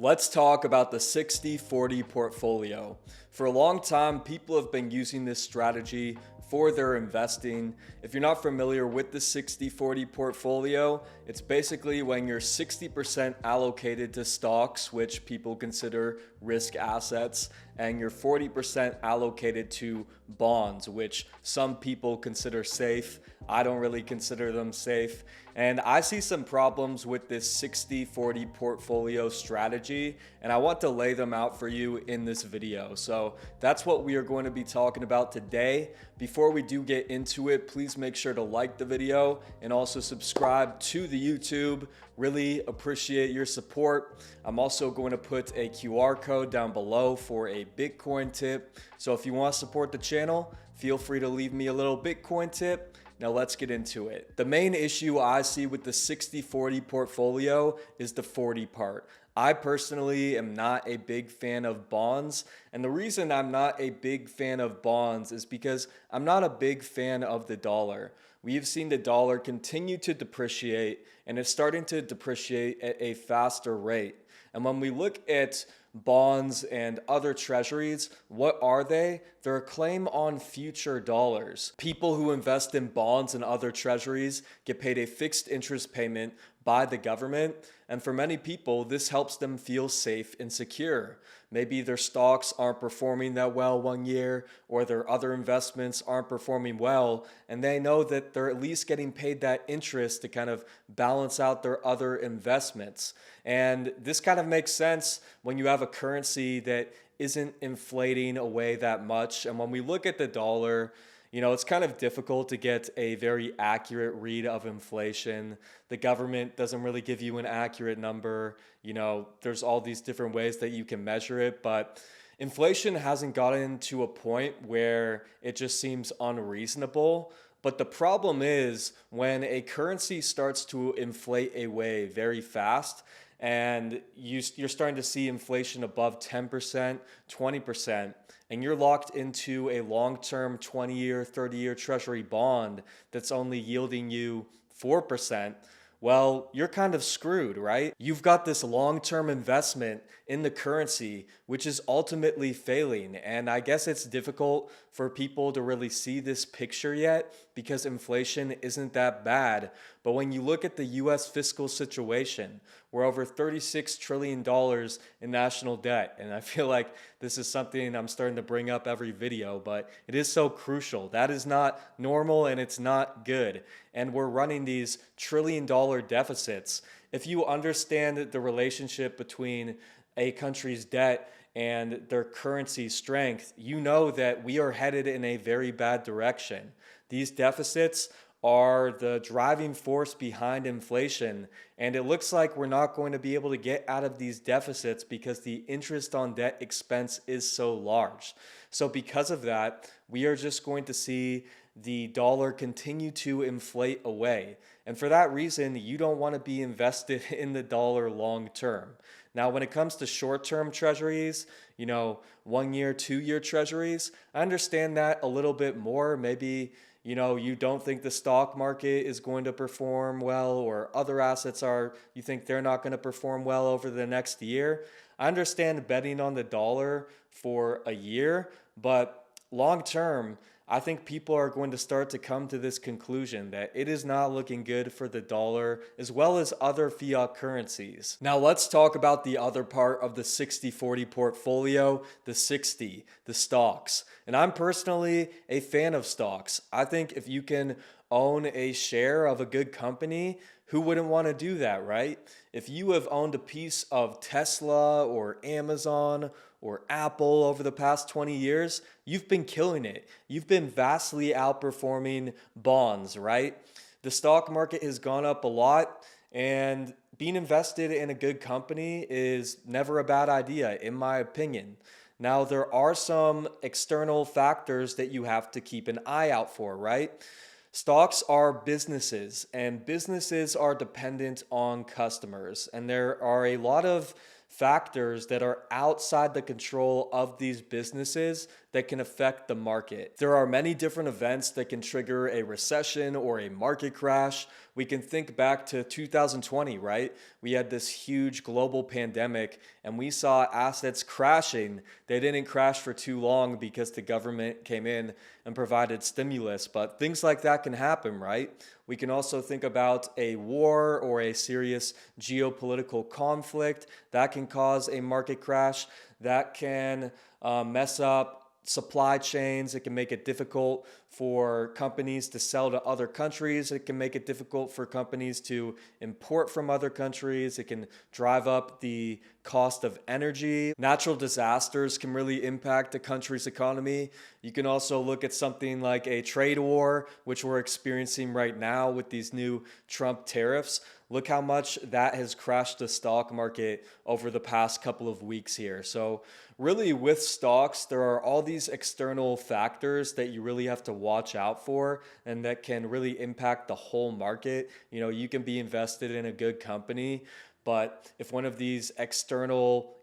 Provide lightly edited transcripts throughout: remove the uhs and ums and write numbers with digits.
Let's talk about the 60-40 portfolio. For a long time, people have been using this strategy for their investing. If you're not familiar with the 60-40 portfolio, it's basically when you're 60% allocated to stocks, which people consider risk assets, and you're 40% allocated to bonds, which some people consider safe. I don't really consider them safe. And I see some problems with this 60-40 portfolio strategy, and I want to lay them out for you in this video. So that's what we are going to be talking about today. Before we do get into it, please make sure to like the video and also subscribe to the YouTube. Really appreciate your support. I'm also going to put a QR code down below for a Bitcoin tip. So if you want to support the channel, feel free to leave me a little Bitcoin tip. Now let's get into it. The main issue I see with the 60-40 portfolio is the 40 part. I personally am not a big fan of bonds, and the reason I'm not a big fan of bonds is because I'm not a big fan of the dollar. We've seen the dollar continue to depreciate, and it's starting to depreciate at a faster rate. And when we look at bonds and other treasuries, what are they? They're a claim on future dollars. People who invest in bonds and other treasuries get paid a fixed interest payment by the government, and for many people, this helps them feel safe and secure. Maybe their stocks aren't performing that well one year, or their other investments aren't performing well, and they know that they're at least getting paid that interest to kind of balance out their other investments. And this kind of makes sense when you have a currency that isn't inflating away that much. And when we look at the dollar, it's kind of difficult to get a very accurate read of inflation. The government doesn't really give you an accurate number. There's all these different ways that you can measure it, but inflation hasn't gotten to a point where it just seems unreasonable. But the problem is when a currency starts to inflate away very fast, and you're starting to see inflation above 10%, 20%, and you're locked into a long-term 20-year, 30-year treasury bond that's only yielding you 4%, well, you're kind of screwed, right? You've got this long-term investment in the currency, which is ultimately failing. And I guess it's difficult for people to really see this picture yet because inflation isn't that bad. But when you look at the US fiscal situation, we're over $36 trillion in national debt. And I feel like this is something I'm starting to bring up every video, but it is so crucial. That is not normal and it's not good. And we're running these trillion-dollar deficits. If you understand the relationship between a country's debt and their currency strength, you know that we are headed in a very bad direction. These deficits are the driving force behind inflation, and it looks like we're not going to be able to get out of these deficits because the interest on debt expense is so large. So because of that, we are just going to see the dollar continue to inflate away. And for that reason, you don't want to be invested in the dollar long term. Now, when it comes to short-term treasuries, 1 year, 2 year treasuries, I understand that a little bit more. Maybe you don't think the stock market is going to perform well, or other assets you think they're not going to perform well over the next year. I understand betting on the dollar for a year, but long term, I think people are going to start to come to this conclusion that it is not looking good for the dollar as well as other fiat currencies. Now let's talk about the other part of the 60-40 portfolio, the 60, the stocks. And I'm personally a fan of stocks. I think if you can own a share of a good company, who wouldn't want to do that, right? If you have owned a piece of Tesla or Amazon or Apple over the past 20 years, you've been killing it. You've been vastly outperforming bonds, right? The stock market has gone up a lot, and being invested in a good company is never a bad idea, in my opinion. Now, there are some external factors that you have to keep an eye out for, right? Stocks are businesses, and businesses are dependent on customers, and there are a lot of factors that are outside the control of these businesses that can affect the market. There are many different events that can trigger a recession or a market crash. We can think back to 2020, right? We had this huge global pandemic and we saw assets crashing. They didn't crash for too long because the government came in and provided stimulus, but things like that can happen, right? We can also think about a war or a serious geopolitical conflict that can cause a market crash, that can mess up supply chains. It can make it difficult for companies to sell to other countries. It can make it difficult for companies to import from other countries. It can drive up the cost of energy. Natural disasters can really impact a country's economy. You can also look at something like a trade war, which we're experiencing right now with these new Trump tariffs. Look how much that has crashed the stock market over the past couple of weeks here. So really with stocks, there are all these external factors that you really have to watch out for and that can really impact the whole market. You know, you can be invested in a good company, but if one of these external,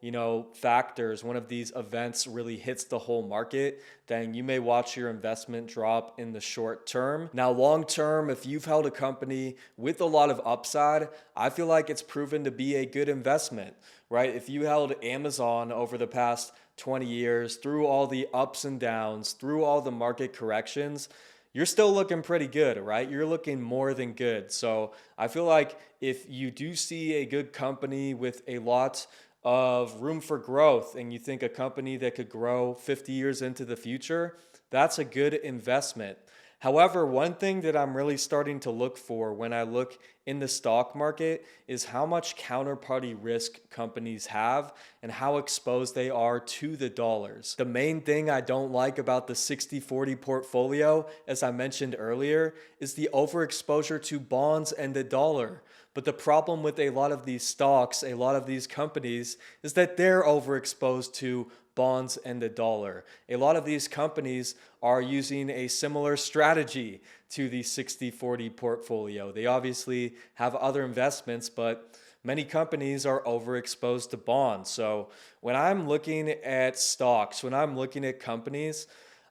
factors, one of these events really hits the whole market, then you may watch your investment drop in the short term. Now, long term, if you've held a company with a lot of upside, I feel like it's proven to be a good investment, right? If you held Amazon over the past 20 years, through all the ups and downs, through all the market corrections, you're still looking pretty good, right? You're looking more than good. So I feel like if you do see a good company with a lot of room for growth and you think a company that could grow 50 years into the future, that's a good investment. However, one thing that I'm really starting to look for when I look in the stock market is how much counterparty risk companies have and how exposed they are to the dollars. The main thing I don't like about the 60-40 portfolio, as I mentioned earlier, is the overexposure to bonds and the dollar. But the problem with a lot of these stocks, a lot of these companies, is that they're overexposed to bonds and the dollar. A lot of these companies are using a similar strategy to the 60-40 portfolio. They obviously have other investments, but many companies are overexposed to bonds. So when I'm looking at stocks, when I'm looking at companies,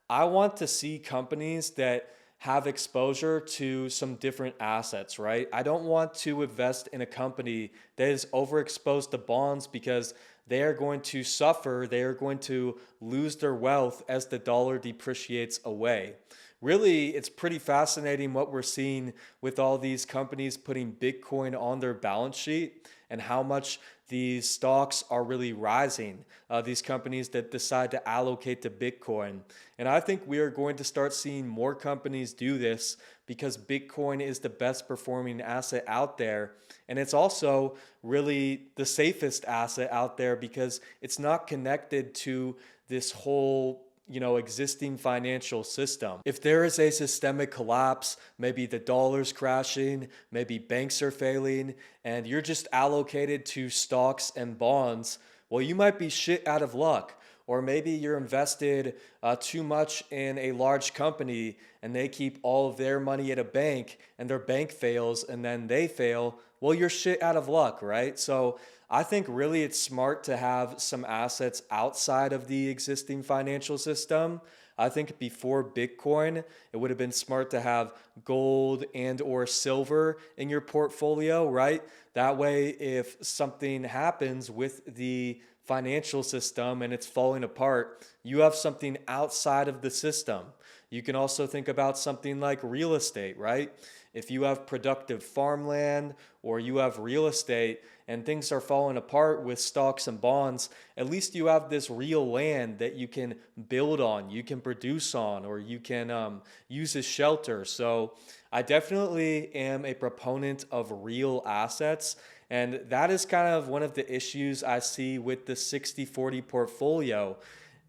I want to see companies that have exposure to some different assets, right? I don't want to invest in a company that is overexposed to bonds because they are going to suffer, they are going to lose their wealth as the dollar depreciates away. Really, it's pretty fascinating what we're seeing with all these companies putting Bitcoin on their balance sheet and how much these stocks are really rising, these companies that decide to allocate to Bitcoin. And I think we are going to start seeing more companies do this because Bitcoin is the best performing asset out there. And it's also really the safest asset out there because it's not connected to this whole existing financial system. If there is a systemic collapse, maybe the dollar's crashing, maybe banks are failing, and you're just allocated to stocks and bonds, well, you might be shit out of luck. Or maybe you're invested too much in a large company and they keep all of their money at a bank and their bank fails and then they fail. Well, you're shit out of luck, right? So I think really it's smart to have some assets outside of the existing financial system. I think before Bitcoin, it would have been smart to have gold and or silver in your portfolio, right? That way, if something happens with the financial system and it's falling apart, you have something outside of the system. You can also think about something like real estate, right? If you have productive farmland or you have real estate and things are falling apart with stocks and bonds, at least you have this real land that you can build on, you can produce on, or you can use as shelter. So I definitely am a proponent of real assets. And that is kind of one of the issues I see with the 60-40 portfolio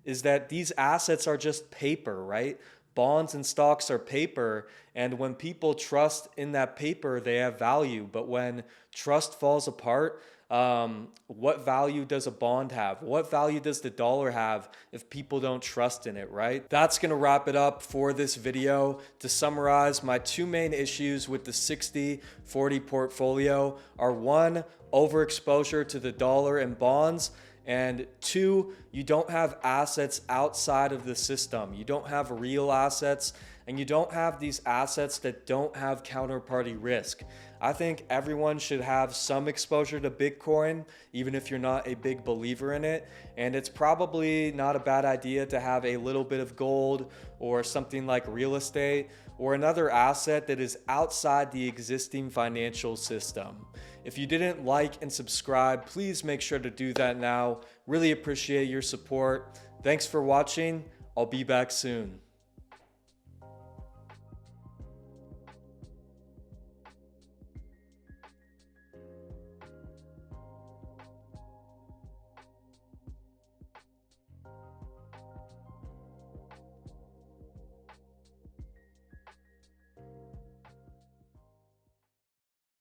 is that these assets are just paper, right? Bonds and stocks are paper, and when people trust in that paper, they have value. But when trust falls apart, what value does a bond have? What value does the dollar have if people don't trust in it, right? That's going to wrap it up for this video. To summarize, my two main issues with the 60-40 portfolio are one, overexposure to the dollar and bonds, and two, you don't have assets outside of the system. You don't have real assets and you don't have these assets that don't have counterparty risk. I think everyone should have some exposure to Bitcoin, even if you're not a big believer in it. And it's probably not a bad idea to have a little bit of gold or something like real estate or another asset that is outside the existing financial system. If you didn't like and subscribe, please make sure to do that now. Really appreciate your support. Thanks for watching. I'll be back soon.